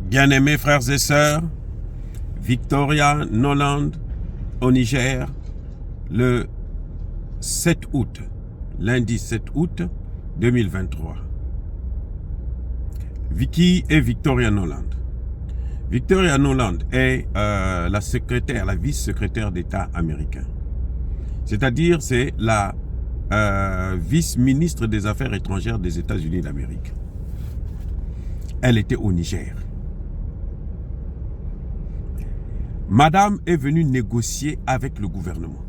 Bien-aimés frères et sœurs, Victoria Nuland au Niger, le 7 août, lundi 7 août 2023. Vicky et Victoria Nuland. Victoria Nuland est la secrétaire, la vice-secrétaire d'État américain. C'est-à-dire, c'est la vice-ministre des Affaires étrangères des États-Unis d'Amérique. Elle était au Niger. Madame est venue négocier avec le gouvernement.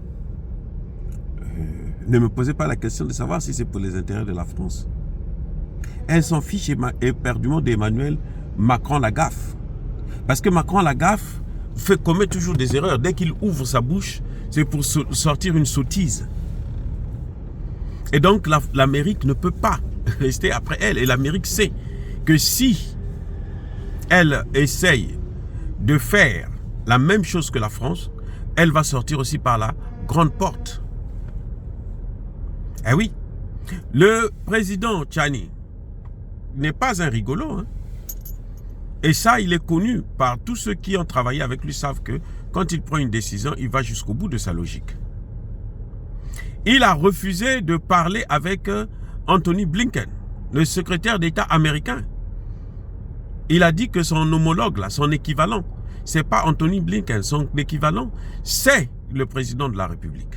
Ne me posez pas la question de savoir si c'est pour les intérêts de la France. Elle s'en fiche éperdument d'Emmanuel Macron la gaffe. Parce que Macron la gaffe commet toujours des erreurs. Dès qu'il ouvre sa bouche, c'est pour sortir une sottise. Et donc l'Amérique ne peut pas rester après elle. Et l'Amérique sait que si elle essaye de faire la même chose que la France, elle va sortir aussi par la grande porte. Eh oui, le président Tchani n'est pas un rigolo. Hein? Et ça, il est connu par tous ceux qui ont travaillé avec lui, savent que quand il prend une décision, il va jusqu'au bout de sa logique. Il a refusé de parler avec Anthony Blinken, le secrétaire d'État américain. Il a dit que son homologue, là, son équivalent, ce n'est pas Anthony Blinken, son équivalent, c'est le président de la République.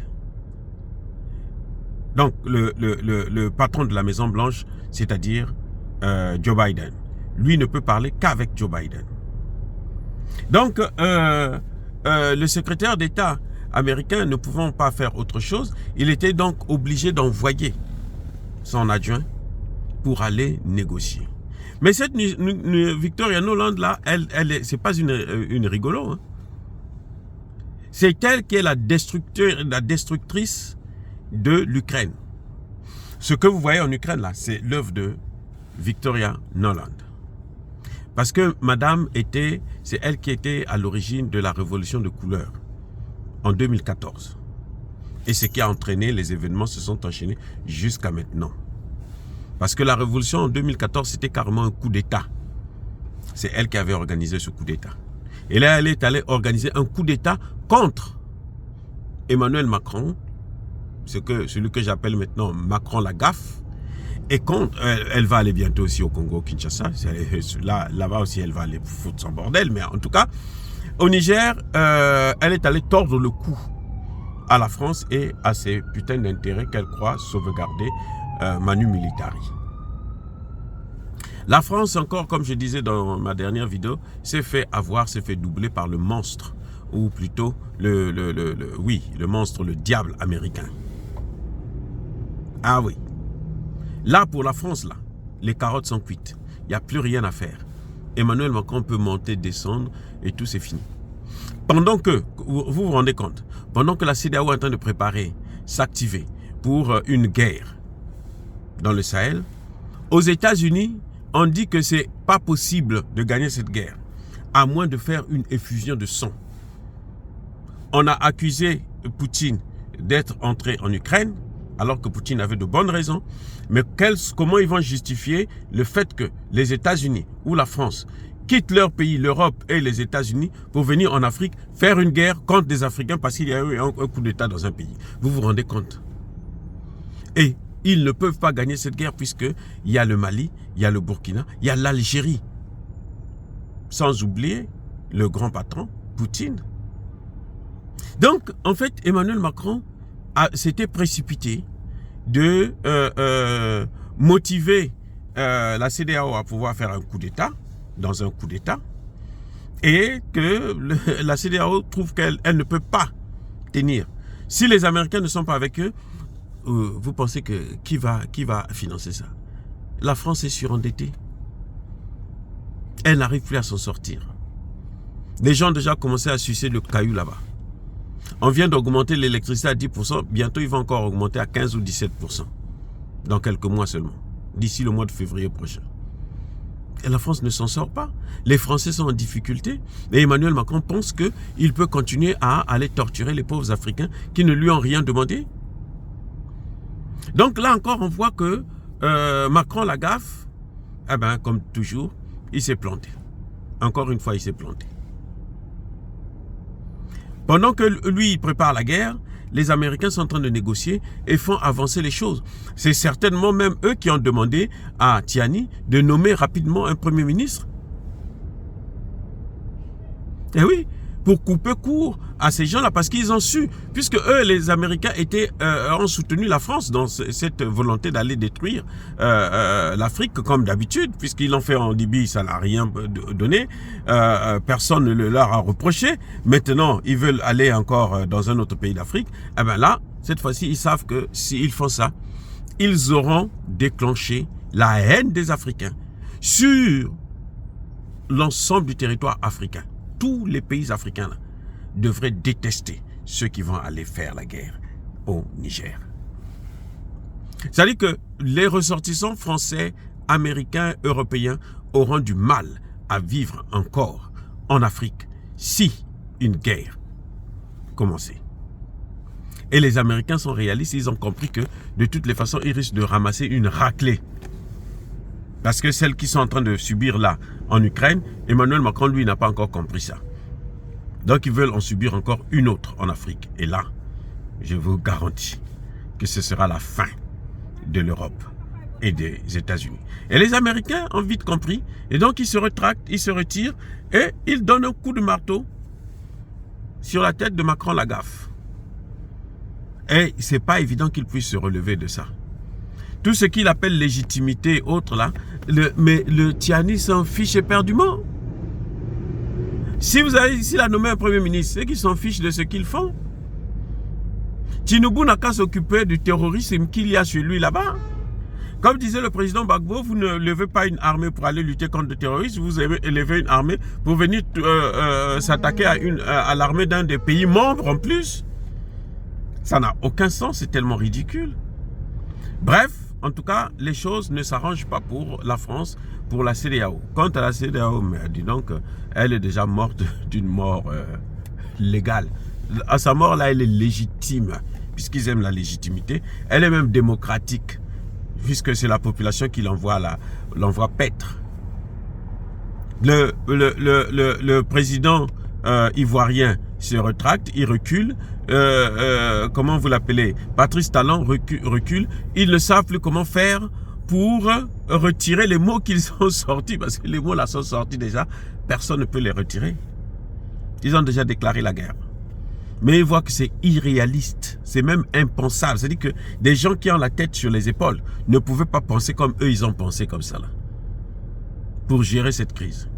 Donc, le patron de la Maison-Blanche, c'est-à-dire Joe Biden. Lui ne peut parler qu'avec Joe Biden. Donc, le secrétaire d'État américain ne pouvant pas faire autre chose, il était donc obligé d'envoyer son adjoint pour aller négocier. Mais cette Victoria Nuland là, c'est pas une rigolo. Hein. C'est elle qui est la destructrice de l'Ukraine. Ce que vous voyez en Ukraine là, c'est l'œuvre de Victoria Nuland. Parce que madame c'est elle qui était à l'origine de la révolution de couleur en 2014. Et ce qui a entraîné, les événements se sont enchaînés jusqu'à maintenant. Parce que la révolution en 2014, c'était carrément un coup d'État. C'est elle qui avait organisé ce coup d'État. Et là, elle est allée organiser un coup d'État contre Emmanuel Macron, celui que j'appelle maintenant Macron la gaffe. Et contre, elle va aller bientôt aussi au Congo, Kinshasa. Là-bas aussi, elle va aller foutre son bordel. Mais en tout cas, au Niger, elle est allée tordre le cou à la France et à ses putains d'intérêts qu'elle croit sauvegarder Manu Militari. La France, encore comme je disais dans ma dernière vidéo, s'est fait doubler par le monstre, ou plutôt le monstre, le diable américain. Ah oui. Là, pour la France, là, les carottes sont cuites. Il n'y a plus rien à faire. Emmanuel Macron peut monter, descendre et tout c'est fini. Pendant que, vous rendez compte, pendant que la CEDEAO est en train de préparer, s'activer pour une guerre dans le Sahel, aux États-Unis, on dit que c'est pas possible de gagner cette guerre, à moins de faire une effusion de sang. On a accusé Poutine d'être entré en Ukraine, alors que Poutine avait de bonnes raisons. Mais comment ils vont justifier le fait que les États-Unis ou la France quittent leur pays, l'Europe et les États-Unis, pour venir en Afrique faire une guerre contre des Africains parce qu'il y a eu un coup d'État dans un pays. Vous vous rendez compte? Et ils ne peuvent pas gagner cette guerre puisqu'il y a le Mali, il y a le Burkina, il y a l'Algérie. Sans oublier le grand patron, Poutine. Donc, en fait, Emmanuel Macron s'était précipité de motiver la CEDEAO à pouvoir faire un coup d'État, dans un coup d'État, et que la CEDEAO trouve qu'elle ne peut pas tenir. Si les Américains ne sont pas avec eux, vous pensez que qui va financer ça? La France est surendettée. Elle n'arrive plus à s'en sortir. Les gens ont déjà commencé à sucer le caillou là-bas. On vient d'augmenter l'électricité à 10%, bientôt il va encore augmenter à 15 ou 17%. Dans quelques mois seulement, d'ici le mois de février prochain. Et la France ne s'en sort pas. Les Français sont en difficulté. Et Emmanuel Macron pense qu'il peut continuer à aller torturer les pauvres Africains qui ne lui ont rien demandé. Donc là encore, on voit que Macron la gaffe, eh ben, comme toujours, il s'est planté. encore une fois, il s'est planté. Pendant que lui, il prépare la guerre, les Américains sont en train de négocier et font avancer les choses. C'est certainement même eux qui ont demandé à Tiani de nommer rapidement un Premier ministre. Et oui, pour couper court à ces gens-là, parce qu'ils ont su, puisque eux, les Américains, ont soutenu la France dans cette volonté d'aller détruire l'Afrique, comme d'habitude, puisqu'ils l'ont fait en Libye, ça n'a rien donné, personne ne leur a reproché. Maintenant, ils veulent aller encore dans un autre pays d'Afrique. Eh bien là, cette fois-ci, ils savent que s'ils font ça, ils auront déclenché la haine des Africains sur l'ensemble du territoire africain. Tous les pays africains là, devraient détester ceux qui vont aller faire la guerre au Niger. C'est-à-dire que les ressortissants français, américains, européens auront du mal à vivre encore en Afrique si une guerre commençait. Et les Américains sont réalistes, ils ont compris que de toutes les façons, ils risquent de ramasser une raclée. Parce que celles qui sont en train de subir là, en Ukraine, Emmanuel Macron, lui, n'a pas encore compris ça. Donc, ils veulent en subir encore une autre en Afrique. Et là, je vous garantis que ce sera la fin de l'Europe et des États-Unis. Et les Américains ont vite compris. Et donc, ils se rétractent, ils se retirent et ils donnent un coup de marteau sur la tête de Macron la gaffe. Et ce n'est pas évident qu'il puisse se relever de ça. Tout ce qu'il appelle légitimité, autre là, mais le Tiani s'en fiche éperdument. S'il a nommé un Premier ministre, c'est qu'il s'en fiche de ce qu'ils font. Tinubu n'a qu'à s'occuper du terrorisme qu'il y a chez lui là-bas. Comme disait le président Gbagbo, vous ne levez pas une armée pour aller lutter contre le terrorisme, vous élevez une armée pour venir s'attaquer à l'armée d'un des pays membres en plus. Ça n'a aucun sens, c'est tellement ridicule. Bref, en tout cas, les choses ne s'arrangent pas pour la France, pour la CEDEAO. Quant à la CEDEAO, dis donc, elle est déjà morte d'une mort légale. À sa mort, là, elle est légitime, puisqu'ils aiment la légitimité. Elle est même démocratique, puisque c'est la population qui l'envoie paître. Le président ivoirien se rétracte, il recule. Comment vous l'appelez? Patrice Talon recule. Ils ne savent plus comment faire pour retirer les mots qu'ils ont sortis, parce que les mots là sont sortis déjà, personne ne peut les retirer. Ils ont déjà déclaré la guerre. Mais ils voient que c'est irréaliste, c'est même impensable. C'est-à-dire que des gens qui ont la tête sur les épaules ne pouvaient pas penser comme eux, ils ont pensé comme ça là, pour gérer cette crise.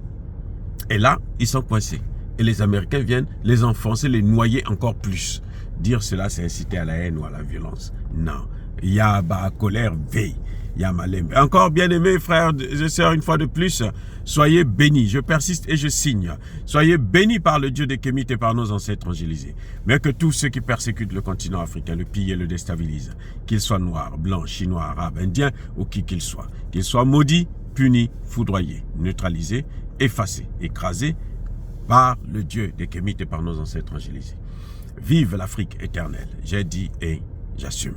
Et là, ils sont coincés. Et les Américains viennent les enfoncer, les noyer encore plus. Dire cela, c'est inciter à la haine ou à la violence. Non. Il y a colère, veille. Il y a malin. Encore bien aimés, frères et sœurs, une fois de plus, soyez bénis. Je persiste et je signe. Soyez bénis par le Dieu des Kémites et par nos ancêtres angélisés. Mais que tous ceux qui persécutent le continent africain, le pillent et le déstabilisent, qu'ils soient noirs, blancs, chinois, arabes, indiens ou qui qu'ils soient maudits, punis, foudroyés, neutralisés, effacés, écrasés, par le Dieu des Kémites et par nos ancêtres angélisés. Vive l'Afrique éternelle. J'ai dit et j'assume.